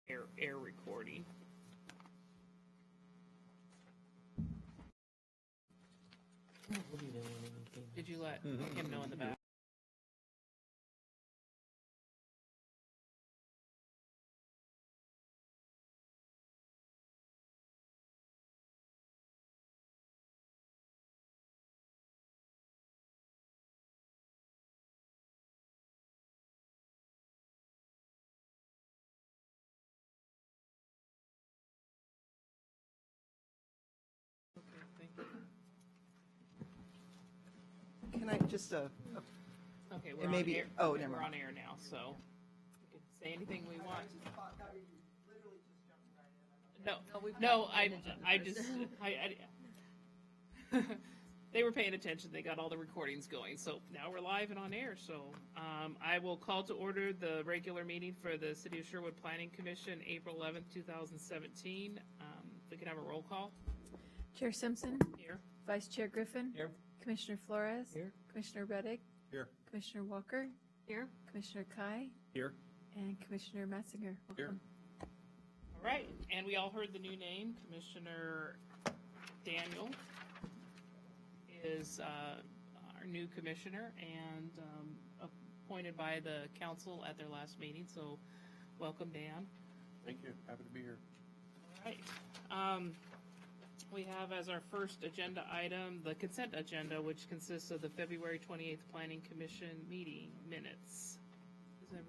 air recording. Did you let him know in the back? Okay, thank you. Can I just, Okay, we're It on may be- air. oh, Okay, never we're mind. on air now, so we can say anything we want. No, I just, they were paying attention. They got all the recordings going. So now we're live and on air. So I will call to order the regular meeting for the City of Sherwood Planning Commission, April 11th, 2017. We can have a roll call Chair Simpson, here. Vice Chair Griffin. Here. Commissioner Flores. Here. Commissioner Reddick. Here. Commissioner Walker. Here. Commissioner Kai. Here. And Commissioner Matzinger. Welcome. All right, and we all heard the new name. Commissioner Daniel is our new commissioner and appointed by the council at their last meeting. So welcome, Dan. Thank you. Happy to be here. All right. We have as our first agenda item the consent agenda, which consists of the February 28th Planning Commission meeting minutes. We have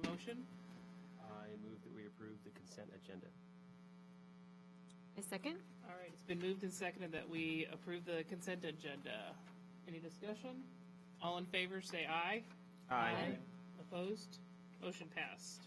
a motion? I move that we approve the consent agenda. A second? All right, it's been moved and seconded that we approve the consent agenda. Any discussion? All in favor, say aye. Aye. Opposed? Motion passed.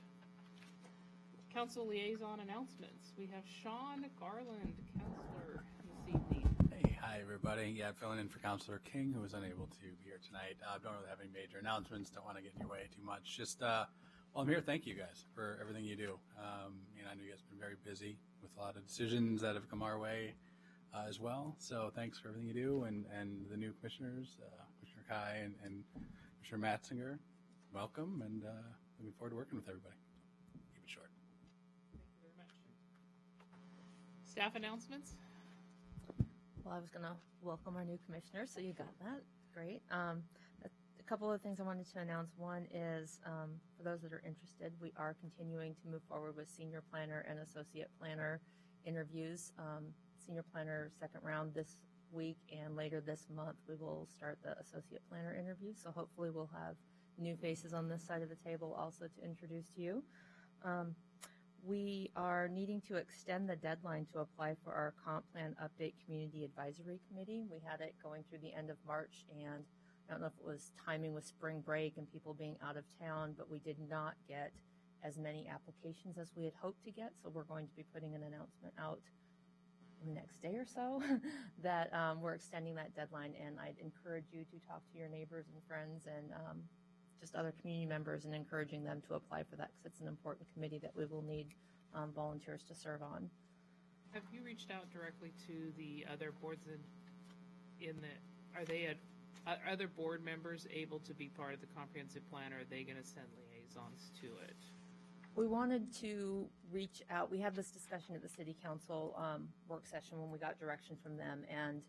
Council liaison announcements. We have Sean Garland, counselor, this evening. Hey, hi everybody. Yeah, filling in for Councilor King, who was unable to be here tonight. Don't really have any major announcements. Don't want to get in your way too much. Just, while I'm here, thank you guys for everything you do. I know you guys have been very busy with a lot of decisions that have come our way as well. So thanks for everything you do, and the new commissioners, Commissioner Kai and Commissioner Matzinger. Welcome, and looking forward to working with everybody. Keep it short. Thank you very much. Staff announcements? Well, I was going to welcome our new commissioner, so you got that. Great. A couple of things I wanted to announce. One is, for those that are interested, we are continuing to move forward with senior planner and associate planner interviews. Senior planner second round this week, and later this month we will start the associate planner interview. So hopefully we'll have new faces on this side of the table also to introduce to you. We are needing to extend the deadline to apply for our comp plan update community advisory committee. We had it going through the end of March, and I don't know if it was timing with spring break and people being out of town, but we did not get as many applications as we had hoped to get. So we're going to be putting an announcement out in the next day or so that we're extending that deadline. And I'd encourage you to talk to your neighbors and friends and just other community members and encouraging them to apply for that, because it's an important committee that we will need volunteers to serve on. Have you reached out directly to the other boards are other board members able to be part of the comprehensive plan, or are they going to send liaisons to it? We wanted to reach out. We had this discussion at the city council work session when we got direction from them, and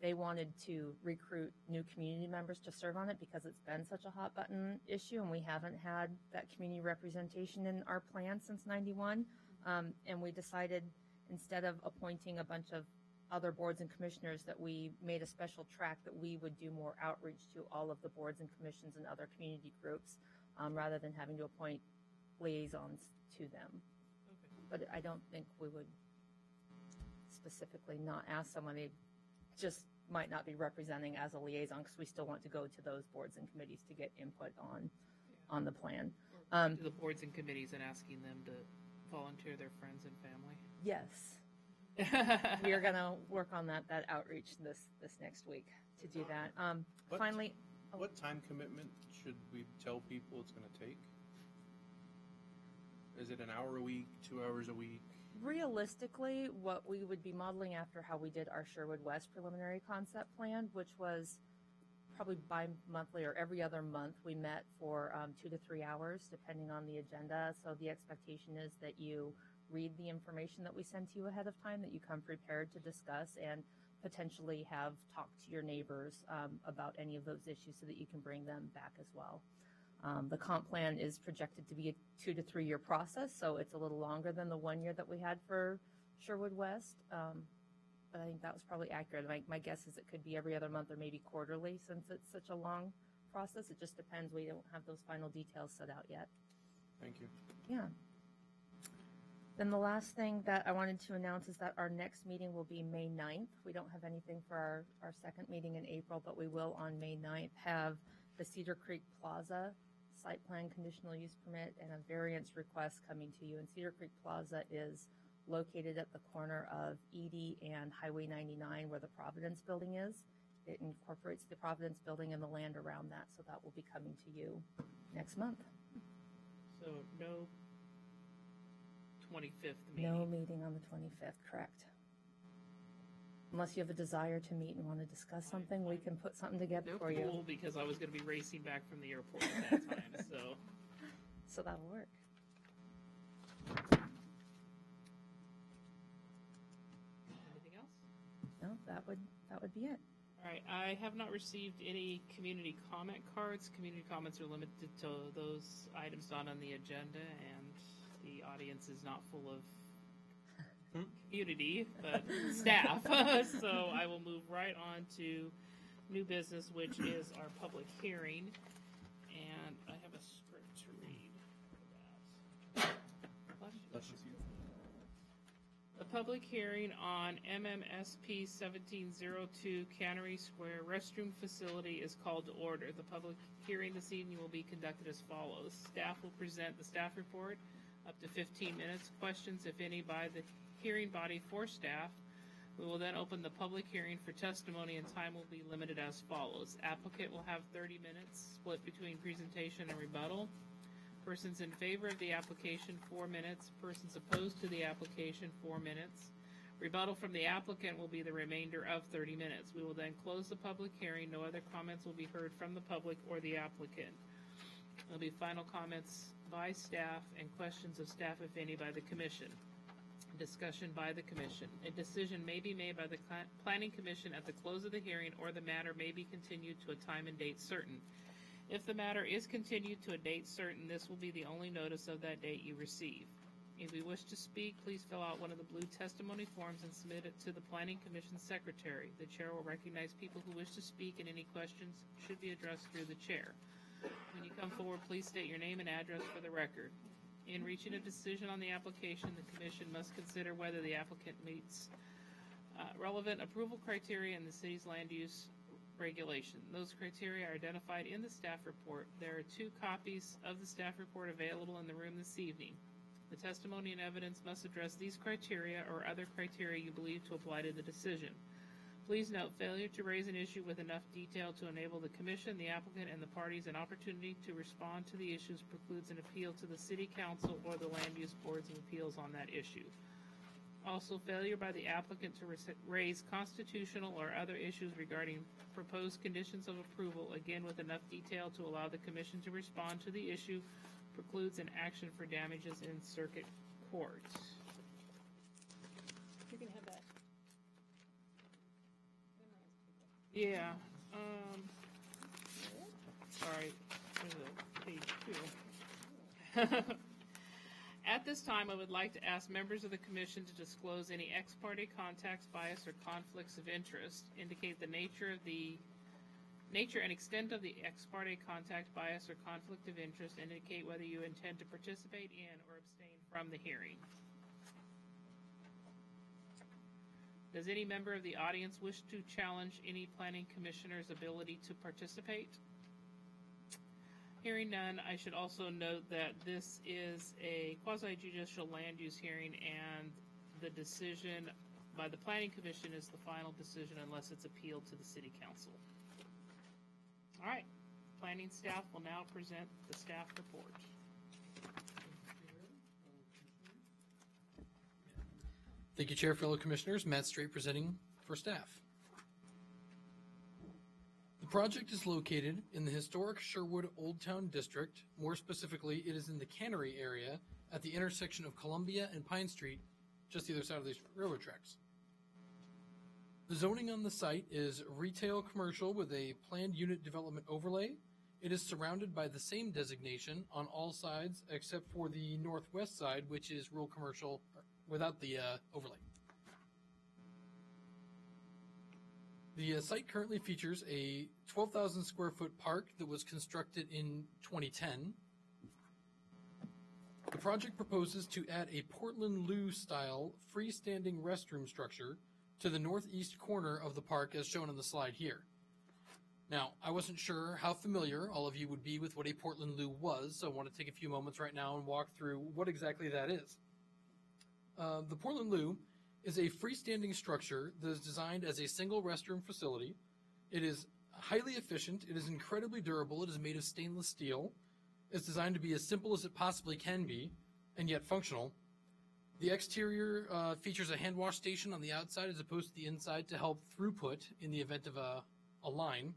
they wanted to recruit new community members to serve on it because it's been such a hot button issue, and we haven't had that community representation in our plan since '91. And we decided, instead of appointing a bunch of other boards and commissioners, that we made a special track that we would do more outreach to all of the boards and commissions and other community groups rather than having to appoint liaisons to them. Okay. But I don't think we would specifically not ask someone. They just might not be representing as a liaison, because we still want to go to those boards and committees to get input on the plan. Or to the boards and committees and asking them to volunteer their friends and family? Yes. We are going to work on that outreach this next week to do that. Finally, What time commitment should we tell people it's going to take? Is it an hour a week, 2 hours a week? realistically, what we would be modeling after how we did our Sherwood West preliminary concept plan, which was probably bi-monthly or every other month, we met for 2 to 3 hours, depending on the agenda. So the expectation is that you read the information that we send to you ahead of time, that you come prepared to discuss and potentially have talked to your neighbors about any of those issues so that you can bring them back as well. The comp plan is projected to be a 2 to 3 year process, so it's a little longer than the 1 year that we had for Sherwood West. But I think that was probably accurate. My guess is it could be every other month or maybe quarterly, since it's such a long process. It just depends. We don't have those final details set out yet. Thank you. Yeah. Then the last thing that I wanted to announce is that our next meeting will be May 9th. We don't have anything for our second meeting in April, but we will on May 9th have the Cedar Creek Plaza site plan conditional use permit and a variance request coming to you. And Cedar Creek Plaza is located at the corner of Edie and Highway 99 where the Providence building is. It incorporates the Providence building and the land around that, so that will be coming to you next month. So no 25th meeting. No meeting on the 25th, correct. Unless you have a desire to meet and want to discuss something, we can put something together No for you. pool, because I was going to be racing back from the airport at that time, so. So that'll work. Anything else? No, that would be it. All right, I have not received any community comment cards. Community comments are limited to those items not on the agenda, and the audience is not full of community, but staff. So I will move right on to new business, which is our public hearing. And I have a script to read for that. Bless you. The public hearing on MMSP 1702 Cannery Square restroom facility is called to order. The public hearing this evening will be conducted as follows. Staff will present the staff report, up to 15 minutes. Questions, if any, by the hearing body for staff. We will then open the public hearing for testimony, and time will be limited as follows. Applicant will have 30 minutes, split between presentation and rebuttal. Persons in favor of the application, 4 minutes. Persons opposed to the application, 4 minutes. Rebuttal from the applicant will be the remainder of 30 minutes. We will then close the public hearing. No other comments will be heard from the public or the applicant. There'll be final comments by staff and questions of staff, if any, by the commission. Discussion by the commission. A decision may be made by the planning commission at the close of the hearing, or the matter may be continued to a time and date certain. If the matter is continued to a date certain, this will be the only notice of that date you receive. If you wish to speak, please fill out one of the blue testimony forms and submit it to the planning commission secretary. The chair will recognize people who wish to speak, and any questions should be addressed through the chair. When you come forward, please state your name and address for the record. In reaching a decision on the application, the commission must consider whether the applicant meets relevant approval criteria in the city's land use regulation. Those criteria are identified in the staff report. There are 2 copies of the staff report available in the room this evening. The testimony and evidence must address these criteria or other criteria you believe to apply to the decision. Please note, failure to raise an issue with enough detail to enable the commission, the applicant, and the parties an opportunity to respond to the issues precludes an appeal to the city council or the land use boards of appeals on that issue. Also, failure by the applicant to raise constitutional or other issues regarding proposed conditions of approval, again with enough detail to allow the commission to respond to the issue, precludes an action for damages in circuit court. You can have that. Yeah, sorry, there's a page 2. At this time, I would like to ask members of the commission to disclose any ex parte contacts, bias, or conflicts of interest, indicate the nature and extent of the ex parte contact, bias, or conflict of interest, indicate whether you intend to participate in or abstain from the hearing. Does any member of the audience wish to challenge any planning commissioner's ability to participate? Hearing none, I should also note that this is a quasi-judicial land use hearing, and the decision by the planning commission is the final decision unless it's appealed to the city council. All right, planning staff will now present the staff report. Thank you, Chair, fellow commissioners. Matt Straight presenting for staff. The The project is located in the historic Sherwood Old Town District. More specifically, it is in the Cannery area at the intersection of Columbia and Pine Street, just either side of these railroad tracks. The zoning on the site is retail commercial with a planned unit development overlay. It is surrounded by the same designation on all sides except for the northwest side, which is rural commercial without the overlay. The site currently features a 12,000 square foot park that was constructed in 2010. The project proposes to add a Portland Loo style freestanding restroom structure to the northeast corner of the park as shown on the slide here. Now, I wasn't sure how familiar all of you would be with what a Portland Loo was, so I want to take a few moments right now and walk through what exactly that is. The Portland Loo is a freestanding structure that is designed as a single restroom facility. It is highly efficient, it is incredibly durable, it is made of stainless steel. It's designed to be as simple as it possibly can be, and yet functional. The exterior features a hand wash station on the outside as opposed to the inside to help throughput in the event of a line.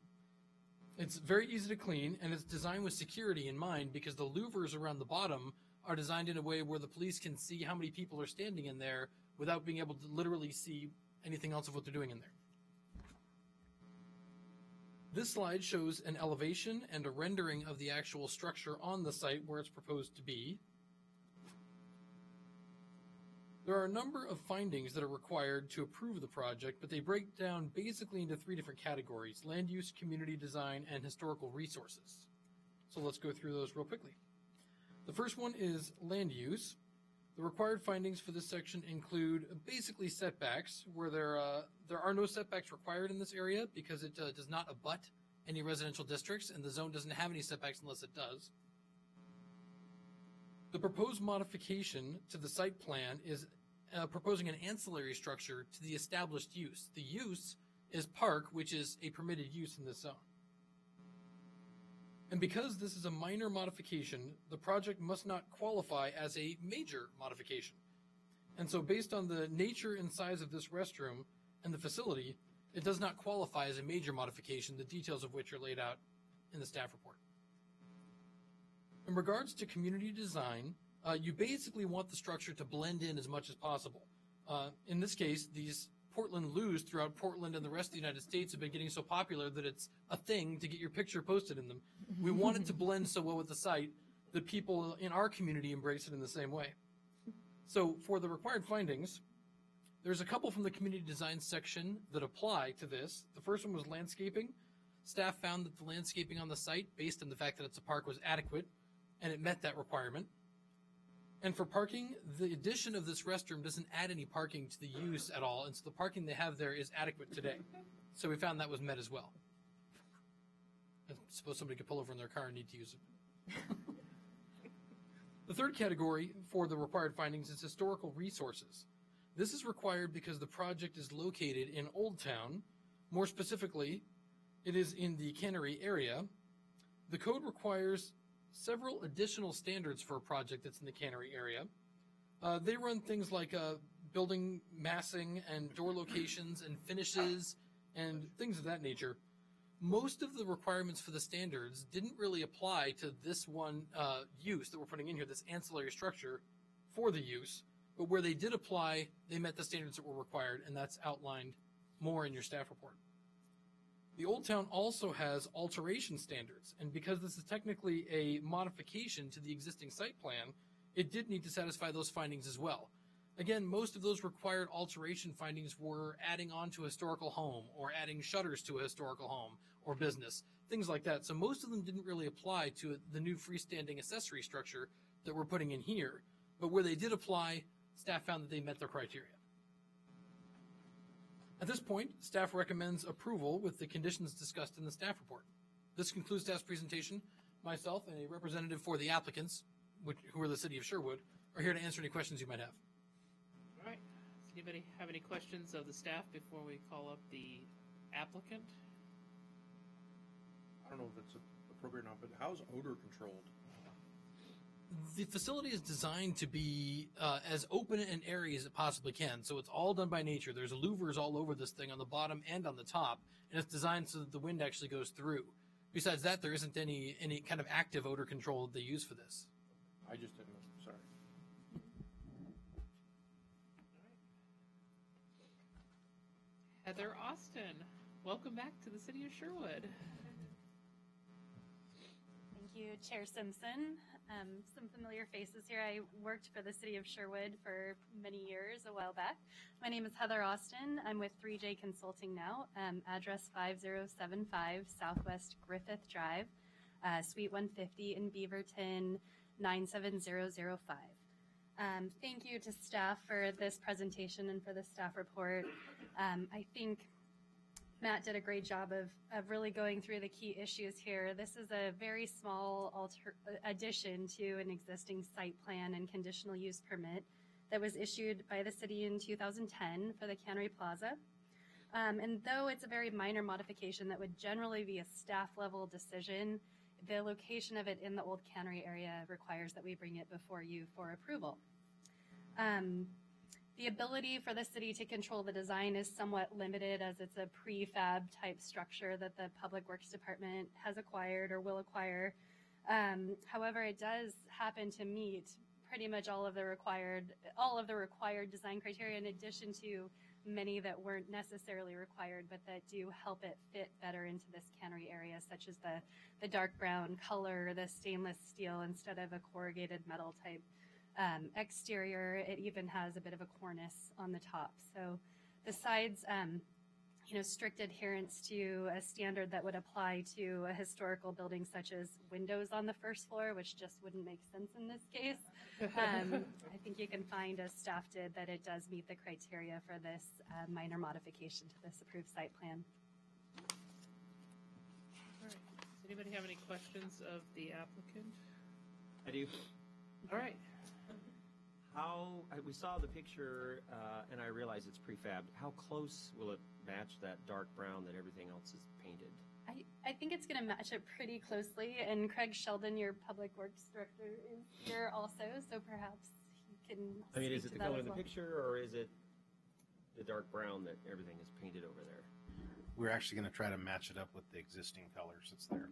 It's very easy to clean, and it's designed with security in mind because the louvers around the bottom are designed in a way where the police can see how many people are standing in there without being able to literally see anything else of what they're doing in there. This slide shows an elevation and a rendering of the actual structure on the site where it's proposed to be. There are a number of findings that are required to approve the project, but they break down basically into three different categories: land use, community design, and historical resources. So let's go through those real quickly. The first one is land use. The required findings for this section include basically setbacks, where there are no setbacks required in this area because it does not abut any residential districts, and the zone doesn't have any setbacks unless it does. The proposed modification to the site plan is proposing an ancillary structure to the established use. The use is park, which is a permitted use in this zone. And because this is a minor modification, the project must not qualify as a major modification. And so based on the nature and size of this restroom and the facility, it does not qualify as a major modification, the details of which are laid out in the staff report. In regards to community design, you basically want the structure to blend in as much as possible. In this case, these Portland Loos throughout Portland and the rest of the United States have been getting so popular that it's a thing to get your picture posted in them. We want it to blend so well with the site that people in our community embrace it in the same way. So for the required findings, there's a couple from the community design section that apply to this. The first one was landscaping. Staff found that the landscaping on the site, based on the fact that it's a park, was adequate, and it met that requirement. And for parking, the addition of this restroom doesn't add any parking to the use at all, and so the parking they have there is adequate today. So we found that was met as well. I suppose somebody could pull over in their car and need to use it. The third category for the required findings is historical resources. This is required because the project is located in Old Town. More specifically, it is in the Cannery area. The code requires several additional standards for a project that's in the Cannery area. They run things like building massing and door locations and finishes and things of that nature. Most of the requirements for the standards didn't really apply to this one use that we're putting in here, this ancillary structure for the use, but where they did apply, they met the standards that were required, and that's outlined more in your staff report. The Old Town also has alteration standards, and because this is technically a modification to the existing site plan, it did need to satisfy those findings as well. Again, most of those required alteration findings were adding on to a historical home or adding shutters to a historical home or business, things like that. So most of them didn't really apply to the new freestanding accessory structure that we're putting in here. But where they did apply, staff found that they met their criteria. At this point, staff recommends approval with the conditions discussed in the staff report. This concludes staff's presentation. Myself and a representative for the applicants, who are the city of Sherwood, are here to answer any questions you might have. All right. Does anybody have any questions of the staff before we call up the applicant? I don't know if it's appropriate or not, but how's odor controlled? The facility is designed to be as open and airy as it possibly can. So it's all done by nature. There's louvers all over this thing on the bottom and on the top, and it's designed so that the wind actually goes through. Besides that, there isn't any kind of active odor control that they use for this. I just didn't know, sorry. Heather Austin, welcome back to the city of Sherwood. Thank you, Chair Simpson. Some familiar faces here. I worked for the city of Sherwood for many years a while back. My name is Heather Austin. I'm with 3J Consulting now. Address 5075 Southwest Griffith Drive, Suite 150 in Beaverton, 97005. Thank you to staff for this presentation and for the staff report. I think Matt did a great job of really going through the key issues here. This is a very small addition to an existing site plan and conditional use permit that was issued by the city in 2010 for the Cannery Plaza. And though it's a very minor modification that would generally be a staff level decision, the location of it in the old cannery area requires that we bring it before you for approval. The ability for the city to control the design is somewhat limited as it's a prefab type structure that the Public Works Department has acquired or will acquire. However, it does happen to meet pretty much all of the required design criteria, in addition to many that weren't necessarily required, but that do help it fit better into this cannery area, such as the dark brown color, the stainless steel instead of a corrugated metal type exterior. It even has a bit of a cornice on the top. So besides strict adherence to a standard that would apply to a historical building such as windows on the first floor, which just wouldn't make sense in this case, I think you can find, as staff did, that it does meet the criteria for this minor modification to this approved site plan. All right. Does anybody have any questions of the applicant? I do. All right. We saw the picture, and I realize it's prefabbed. How close will it match that dark brown that everything else is painted? I think it's going to match it pretty closely, and Craig Sheldon, your Public Works Director, is here also, so perhaps he can speak is to it the that color as in the well. picture, or is it the dark brown that everything is painted over there? We're actually going to try to match it up with the existing colors that's there.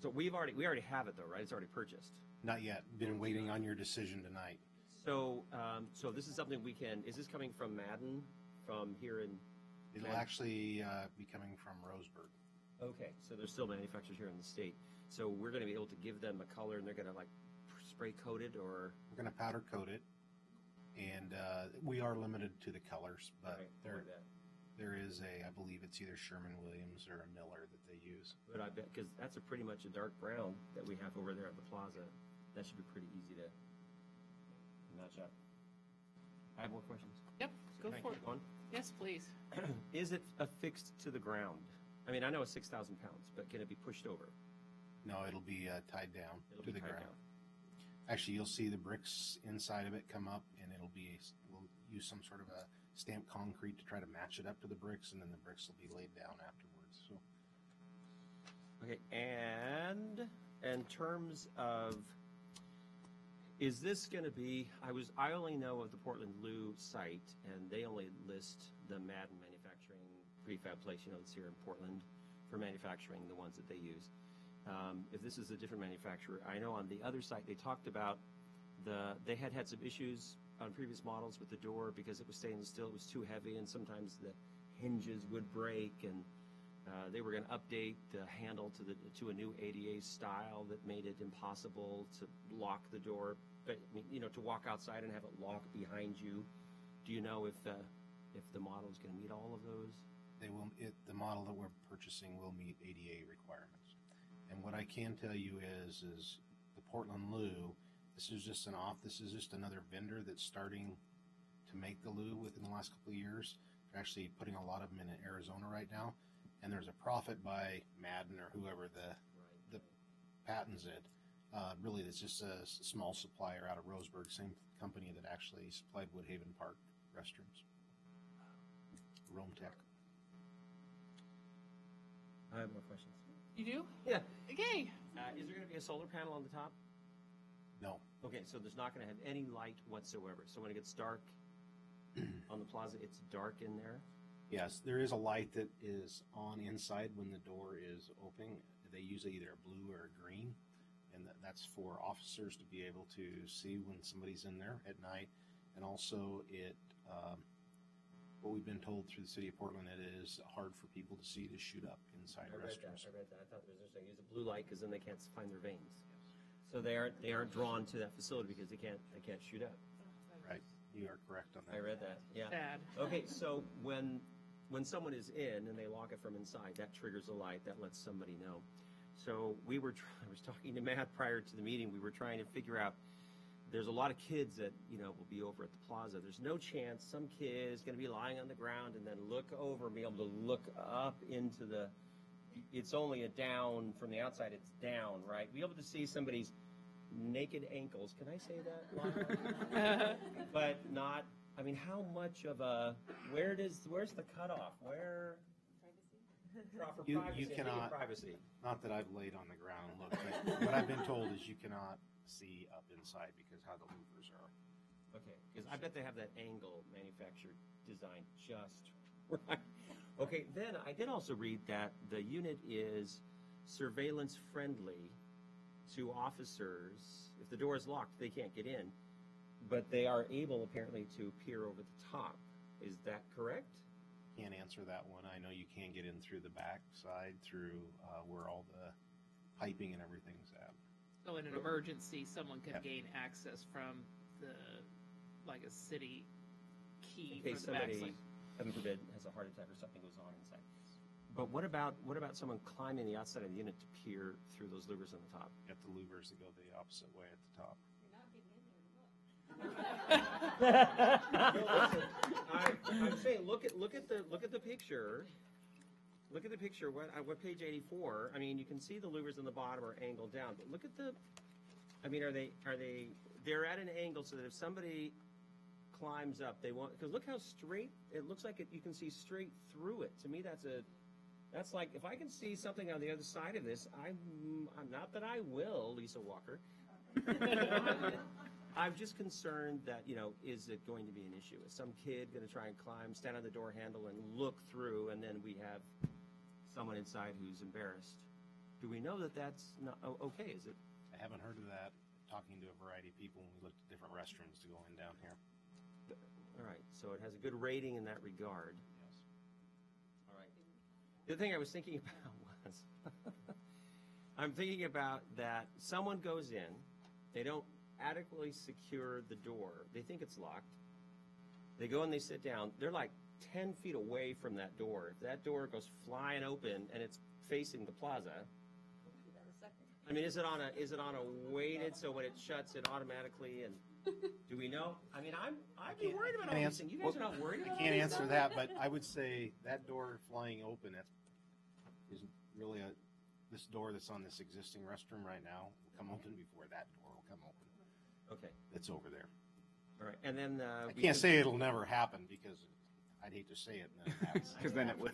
So we already have it though, right? It's already purchased. Not yet. Been waiting on your decision tonight. So this is something we can. Is this coming from Madden, from here in? It'll actually be coming from Roseburg. Okay, so there's still manufacturers here in the state. So we're going to be able to give them a color, and they're going to like spray coat it, or We're going to powder coat it, and we are limited to the colors, but okay, there is I believe it's either Sherman-Williams or a Miller that they use. But I bet because that's a pretty much a dark brown that we have over there at the plaza. That should be pretty easy to match up. I have more questions. Yep, go Can I for it. keep going? Yes, please. Is it affixed to the ground? I mean, I know it's 6,000 pounds, but can it be pushed over? No, it'll be tied down It'll to be the tied ground. down. Actually, you'll see the bricks inside of it come up, and we'll use some sort of a stamped concrete to try to match it up to the bricks, and then the bricks will be laid down afterwards. So. Okay, and in terms of, is this going to be? I only know of the Portland Lou site, and they only list the Madden manufacturing prefab place, that's here in Portland, for manufacturing the ones that they use. If this is a different manufacturer, I know on the other site they talked about they had some issues on previous models with the door because it was stainless steel, it was too heavy, and sometimes the hinges would break, and they were going to update the handle to a new ADA style that made it impossible to lock the door, but to walk outside and have it lock behind you. Do you know if the model is going to meet all of those? The model that we're purchasing will meet ADA requirements. And what I can tell you is the Portland Lou, this is just another vendor that's starting to make the Lou within the last couple of years. They're actually putting a lot of them in Arizona right now. And there's a profit by Madden or whoever the patents it. Really, it's just a small supplier out of Roseburg, same company that actually supplied Woodhaven Park restrooms. Rome Tech. I have more questions. You do? Yeah. Okay. Is there going to be a solar panel on the top? No. Okay, so there's not going to have any light whatsoever. So when it gets dark on the plaza, it's dark in there? Yes, there is a light that is on inside when the door is opening. They use either a blue or a green, and that's for officers to be able to see when somebody's in there at night. And also what we've been told through the city of Portland, it is hard for people to see to shoot up inside restrooms. I read that. I thought they were saying use a blue light because then they can't find their veins. So they aren't drawn to that facility because they can't shoot up. Right, you are correct on that. I read that. Yeah. Bad. Okay, so when someone is in and they lock it from inside, that triggers a light that lets somebody know. So I was talking to Matt prior to the meeting. We were trying to figure out. There's a lot of kids that will be over at the plaza. There's no chance some kid is going to be lying on the ground and then look over and be able to look up into the. It's only a down from the outside. It's down, right? Be able to see somebody's naked ankles. Can I say that? Lana? But not. I mean, how much of a? Where's the cutoff? Where? For You privacy, cannot. privacy. Not that I've laid on the ground and looked, but what I've been told is you cannot see up inside because how the louvers are. Okay, because I bet they have that angle manufactured, designed just right. Okay, then I did also read that the unit is surveillance friendly to officers. If the door is locked, they can't get in, but they are able apparently to peer over the top. Is that correct? Can't answer that one. I know you can get in through the back side, through where all the piping and everything's at. So in an emergency, someone could Yep. gain access from like a city key In case from the somebody, backside. heaven forbid, has a heart attack or something goes on inside. But what about someone climbing the outside of the unit to peer through those louvers on the top? You got the louvers that go the opposite way at the top. I'm saying, look at the picture. Look at the picture. What page 84? I mean, you can see the louvers on the bottom are angled down, but look at the. I mean, are they? They're at an angle so that if somebody climbs up, they won't. Because look how straight it looks like. You can see straight through it. To me, that's like if I can see something on the other side of this, I'm not that I will, Lisa Walker. I'm just concerned that, is it going to be an issue? Is some kid going to try and climb, stand on the door handle, and look through, and then we have someone inside who's embarrassed? Do we know that that's not okay? Is it? I haven't heard of that. Talking to a variety of people when we looked at different restrooms to go in down here. All right, so it has a good rating in that regard. Yes. All right. The other thing I was thinking about was, I'm thinking about that someone goes in, they don't adequately secure the door. They think it's locked. They go and they sit down. They're like 10 feet away from that door. If that door goes flying open and it's facing the plaza, I mean, is it on a weighted so when it shuts it automatically? And do we know? I mean, I'd be worried about all these things. You guys are not worried I about can't all this answer stuff? that, but I would say that door flying open, that is really this door that's on this existing restroom right now will come open before that door will come open. Okay. It's over there. All right. And then I can't say it'll never happen because I'd hate to say it and then it happens. Because then it would.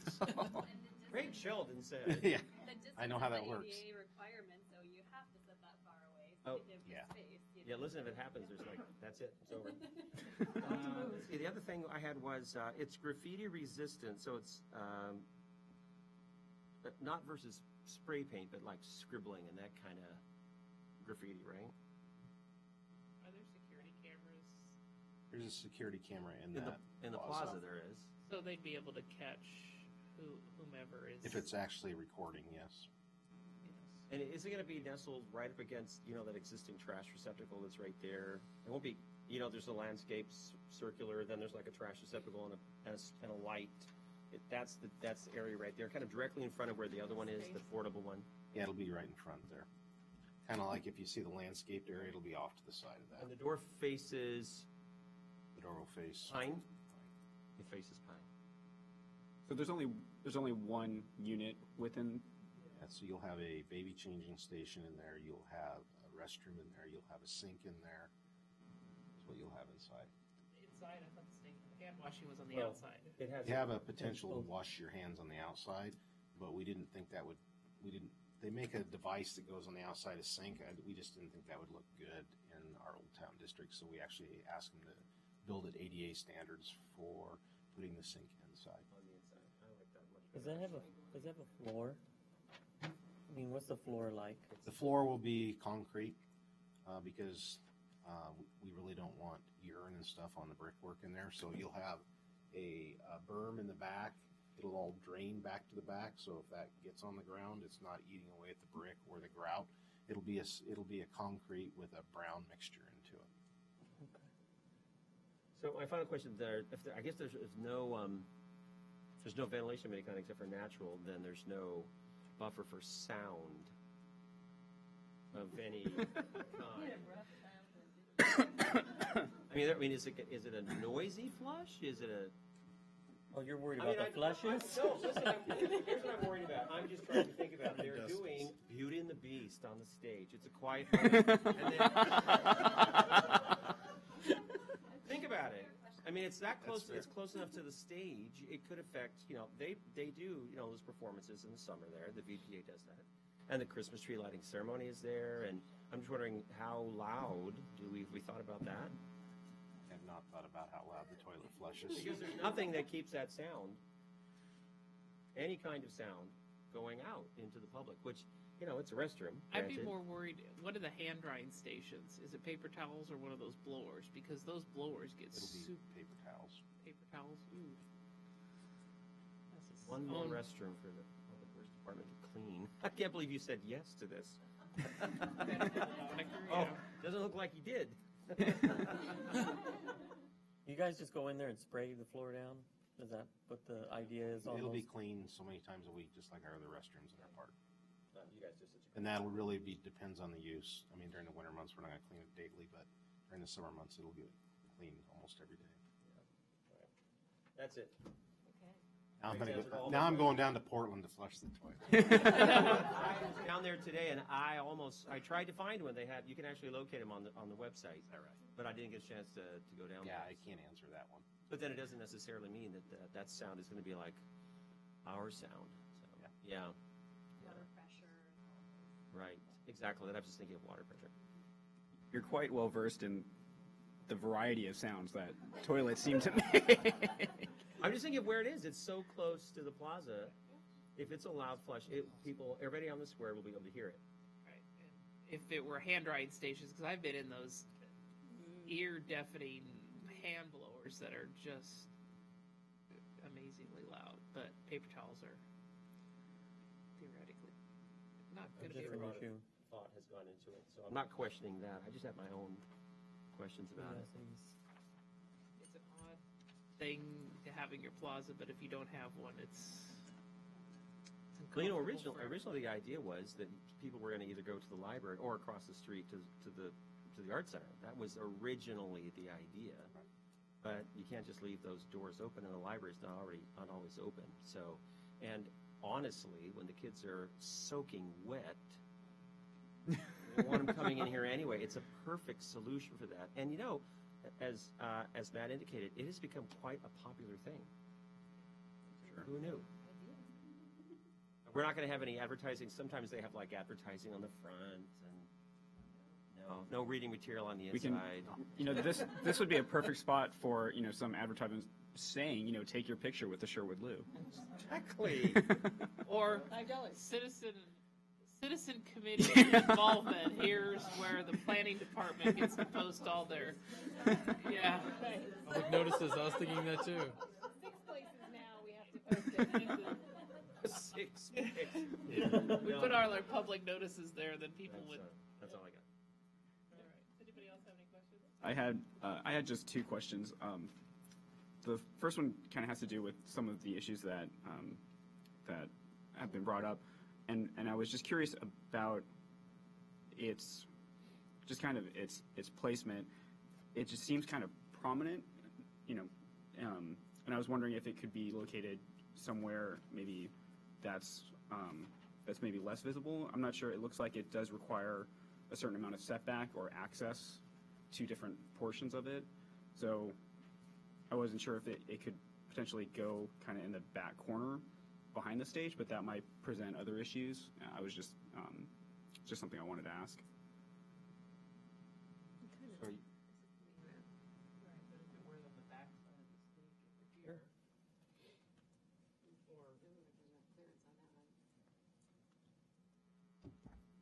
Craig Sheldon said. Yeah. The distance I know how is that an works. ADA requirement, so you have to sit that far away Oh, to give yeah. the space. Yeah, listen, if it happens, there's like, that's it, it's over. Let's see, the other thing I had was, it's graffiti resistant, so it's, not versus spray paint, but like scribbling and that kind of graffiti, right? Are there security cameras? There's a security camera in that. In the plaza there is. So they'd be able to catch whomever is. If it's actually recording, yes. Yes. And is it gonna be nestled right up against, that existing trash receptacle that's right there? It won't be, there's a landscape circular, then there's like a trash receptacle and a light. That's the area right there, kind of directly in front of where the other one is, the portable one. Yeah, it'll be right in front there. Kind of like if you see the landscaped area, it'll be off to the side of And that. the door faces The door will face. Pine? It faces Pine. So there's only one unit within. Yeah, so you'll have a baby changing station in there. You'll have a restroom in there. You'll have a sink in there. That's what you'll have inside. Inside, I thought the hand washing was on the Well, outside. It has. You have a potential to wash your hands on the outside, but we didn't think that would. We didn't they make a device that goes on the outside of sink. We just didn't think that would look good in our Old Town district, so we actually asked them to build at ADA standards for putting the sink inside. On the inside. I like that much Does better. that have a floor? I mean, what's the floor like? The floor will be concrete because we really don't want urine and stuff on the brickwork in there. So you'll have a berm in the back. It'll all drain back to the back. So if that gets on the ground, it's not eating away at the brick or the grout. It'll be a concrete with a brown mixture into it. So my final question there, I guess there's no ventilation of any kind except for natural, then there's no buffer for sound of any kind. I mean, is it a noisy flush? Is it a? Oh, you're worried about the flushes? No, listen. Here's what I'm worried about. I'm just trying to think about it. They're doing Beauty and the Beast on the stage. It's a quiet moment. And then, think about it. I mean, it's that close. It's close enough to the stage. It could affect. They do those performances in the summer there. The VPA does that, and the Christmas tree lighting ceremony is there. And I'm just wondering how loud we thought about that? I have not thought about how loud the toilet flushes. Because there's nothing that keeps that sound, any kind of sound, going out into the public. Which it's a restroom. I'd be granted. more worried, what are the hand drying stations? Is it paper towels or one of those blowers? Because those blowers get It'll be super paper towels. paper towels. Ooh. That's its One more own- restroom for the public works department to clean. I can't believe you said yes to this. Oh, doesn't look like you did. You guys just go in there and spray the floor down? Is that what the idea is? It'll be almost? cleaned so many times a week, just like our other restrooms in our park. You guys do such a And that'll really depends on the use. I mean, during the winter months, we're not going to clean it daily, but during the summer months, it'll get cleaned almost every day. That's it. Now I'm going down to Portland to flush the toilet. I was down there today, and I tried to find one. You can actually locate them on the website. Is that right? But I didn't get a chance to go down Yeah, there. I can't answer that one. But then it doesn't necessarily mean that sound is going to be like our sound. So, yeah. Water pressure. Right. Exactly. I was just thinking of water pressure. You're quite well versed in the variety of sounds that toilets seem to make. I'm just thinking of where it is. It's so close to the plaza. If it's a loud flush, everybody on the square will be able to hear it. Right. And if it were hand drying stations, because I've been in those ear deafening hand blowers that are just amazingly loud, but paper towels are theoretically not going to be Different able issue. Thought has gone into it, so I'm not questioning that. I just have my own questions about it. It's an odd thing to have in your plaza, but if you don't have one, it's Well, uncomfortable for- originally the idea was that people were going to either go to the library or across the street to the art center. That was originally the idea, but you can't just leave those doors open, and the library's not always open. So, and honestly, when the kids are soaking wet, we don't want them coming in here anyway. It's a perfect solution for that. And as Matt indicated, it has become quite a popular thing. Sure. Who knew? We're not going to have any advertising. Sometimes they have like advertising on the front, and no reading material on the We inside. can, this would be a perfect spot for, some advertisements saying, take your picture with the Sherwood Lou. Exactly. or citizen committee involvement. Here's where the planning department gets to post all their Public notices. I was thinking that too. 6 places now we have to post it. 6 We put all our public notices there, then people would. That's all I got. All right. Anybody else have any questions? I had just two questions. The first one kind of has to do with some of the issues that have been brought up, and I was just curious about its placement. It just seems kind of prominent, and I was wondering if it could be located somewhere maybe that's maybe less visible. I'm not sure. It looks like it does require a certain amount of setback or access to different portions of it. So I wasn't sure if it could potentially go kind of in the back corner behind the stage, but that might present other issues. I was just something I wanted to ask.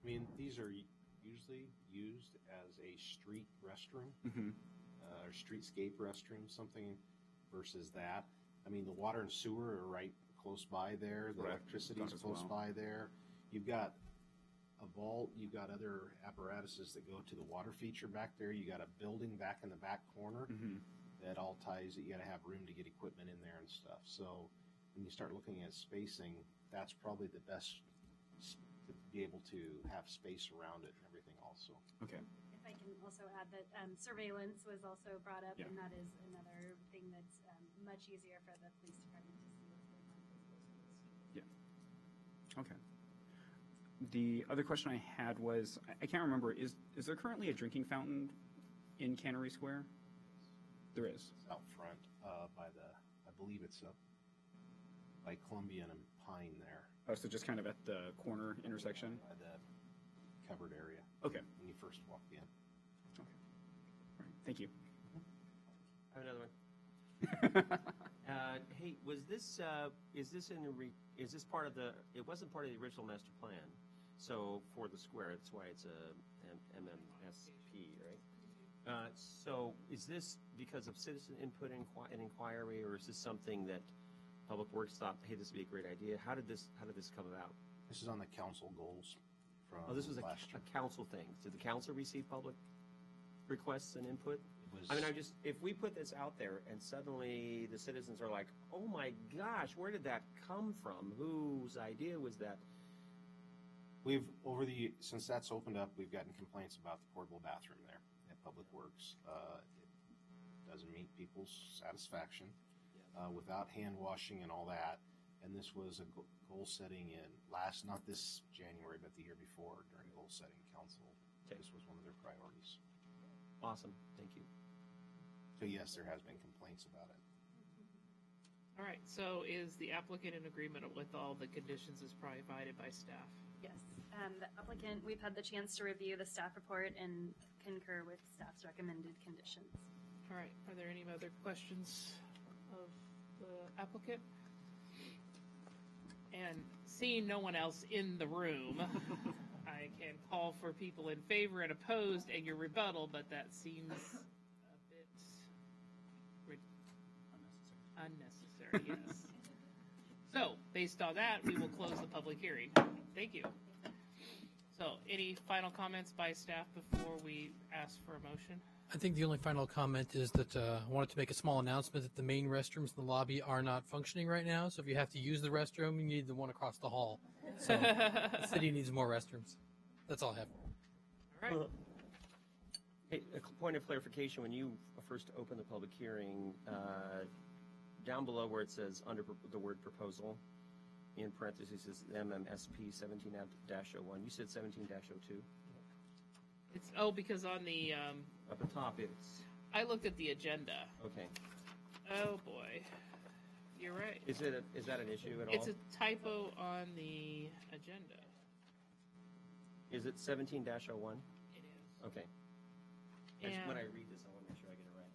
I mean, these are usually used as a street restroom, or streetscape restroom, something versus that. I mean, the water and sewer are right close by there. The Right. electricity Those is as close well. by there. You've got a vault. You've got other apparatuses that go to the water feature back there. You got a building back in the back corner that all ties. You got to have room to get equipment in there and stuff. So when you start looking at spacing, that's probably the best to be able to have space around it and everything also. Okay. If I can also add that surveillance was also brought up, Yeah. and that is another thing that's much easier for the police department to see what's going on as opposed to the street. Okay. The other question I had was, I can't remember, is there currently a drinking fountain in Cannery Square? There is. It's out front by I believe it's up by Columbian and Pine there, Oh, so just kind of at the corner intersection? by the covered area Okay. when you first walk in. All right. Thank you. I have another one. Hey, was this, is this part of it wasn't part of the original master plan, so for the square, that's why it's a MMSP, right? So is this because of citizen input and inquiry, or is this something that Public Works thought, hey, this would be a great idea? How did this come about? This is on the council goals from Oh, this was last year. a council thing. Did the council receive public requests and input? It was, I mean, if we put this out there and suddenly the citizens are like, oh my gosh, where did that come from? Whose idea was that? since that's opened up, we've gotten complaints about the portable bathroom there at Public Works. It doesn't meet people's satisfaction without hand washing and all that. And this was a goal setting not this January, but the year before during goal setting council. Okay. This was one of their priorities. Awesome, thank you. So yes, there has been complaints about it. All right, so is the applicant in agreement with all the conditions as provided by staff? Yes. The applicant, we've had the chance to review the staff report and concur with staff's recommended conditions. All right, are there any other questions of the applicant? And seeing no one else in the room, I can call for people in favor and opposed and your rebuttal, but that seems a bit unnecessary, yes. So, based on that, we will close the public hearing. Thank you. So, any final comments by staff before we ask for a motion? I think the only final comment is that I wanted to make a small announcement that the main restrooms in the lobby are not functioning right now. So if you have to use the restroom, you need the one across the hall. So the city needs more restrooms. That's all I have. All right. Hey, a point of clarification, when you first opened the public hearing, down below where it says under the word proposal, in parentheses, says MMSP 17-01, you said 17-02? It's, because on the, Up at top, it's, I looked at the agenda. okay. Oh, boy. You're right. Is that an issue at all? It's a typo on the agenda. Is it 17-01? It is. Okay. And When I read this, I want to make sure I get it right.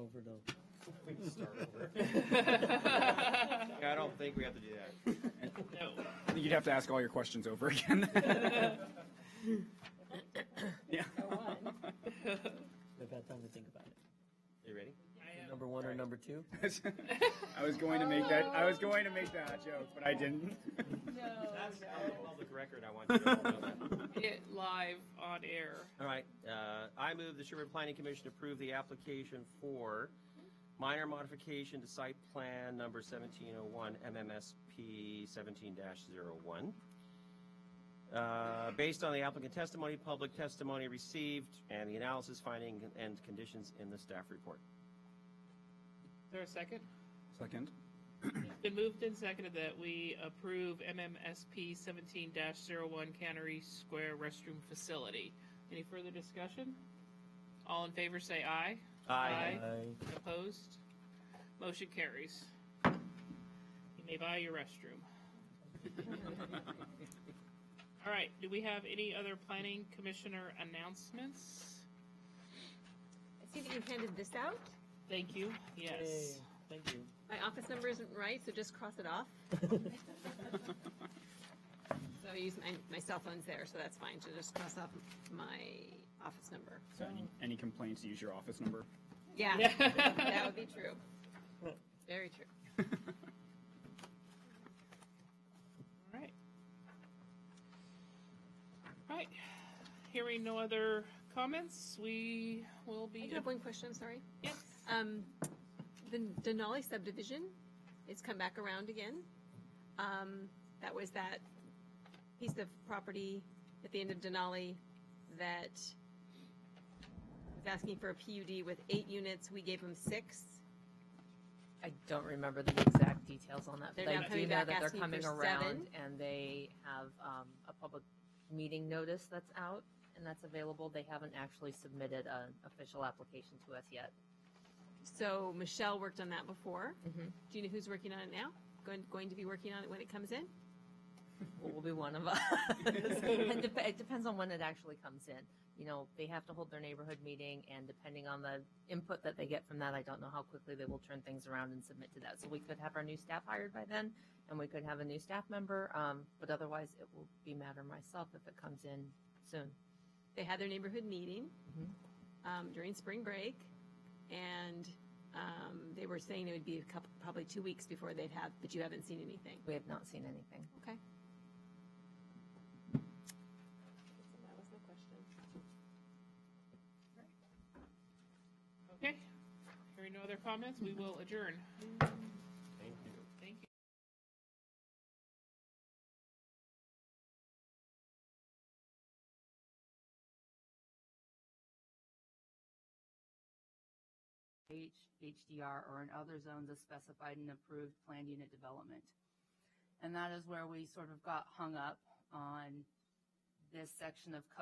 Over, no. We can start over. I don't think we have to do that. no. I think you'd have to ask all your questions over again. Yeah. I've had time to think about it. You ready? Number one or number two? I was going to make that joke, but I didn't. That's on the public record. I want you to all know that. It live on air. All right. I move the Sherwood Planning Commission approve the application for minor modification to site plan number 1701 MMSP 17-01. Based on the applicant testimony, public testimony received, and the analysis, finding, and conditions in the staff report. Is there a second? Second. It's been moved and seconded that we approve MMSP 17-01 Cannery Square Restroom Facility. Any further discussion? All in favor say aye. Aye. Opposed? Motion carries. may buy your restroom. All right, do we have any other planning commissioner announcements? I see that you handed this out. Thank you, yes. Yay. Thank you. My office number isn't right, so just cross it off. So I use my cell phone's there, so that's fine. So just cross off my office number. So any complaints, use your office number. Yeah, Yeah. that would be true. Very true. All right. All right, hearing no other comments, we will be. I do have one question, I'm sorry. Yes. The Denali subdivision has come back around again. That was that piece of property at the end of Denali that was asking for a PUD with 8 units. We gave them 6. I don't remember the exact details on that, but They're I now do coming know back that they're asking coming for around 7. and they have a public meeting notice that's out and that's available. They haven't actually submitted an official application to us yet. So Michelle worked on that before. Mhm. Do you know who's working on it now? Going to be working on it when it comes in? Will be one of us. And it depends on when it actually comes in. You know, they have to hold their neighborhood meeting, and depending on the input that they get from that, I don't know how quickly they will turn things around and submit to that. So we could have our new staff hired by then, and we could have a new staff member, but otherwise it will be matter myself if it comes in soon. They had their neighborhood meeting Mhm. during spring break, and they were saying it would be probably 2 weeks before they'd have, but you haven't seen anything. We have not seen anything. Okay. That was the question. Okay, hearing no other comments, we will adjourn. Thank you. Thank you. HDR, or in other zones as specified in approved planned unit development. And that is where we sort of got hung up on this section of code.